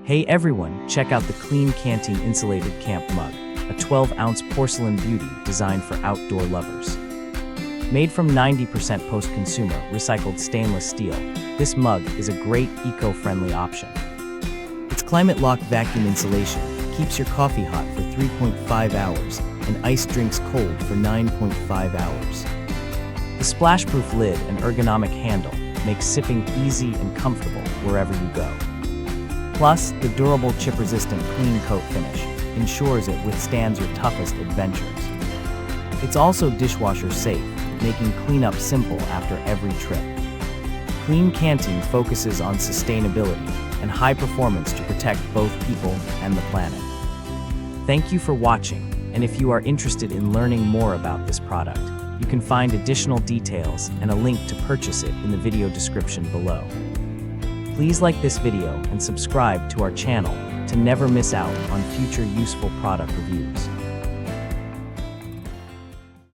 Hey everyone, check out the Klean Kanteen Insulated Camp Mug, a 12-ounce porcelain beauty designed for outdoor lovers. Made from 90% post-consumer recycled stainless steel, this mug is a great eco-friendly option. Its climate-locked vacuum insulation keeps your coffee hot for 3.5 hours and iced drinks cold for 9.5 hours. The splash-proof lid and ergonomic handle make sipping easy and comfortable wherever you go. Plus, the durable chip-resistant clean coat finish ensures it withstands your toughest adventures. It's also dishwasher-safe, making cleanup simple after every trip. Klean Kanteen focuses on sustainability and high performance to protect both people and the planet. Thank you for watching, and if you are interested in learning more about this product, you can find additional details and a link to purchase it in the video description below. Please like this video and subscribe to our channel to never miss out on future useful product reviews.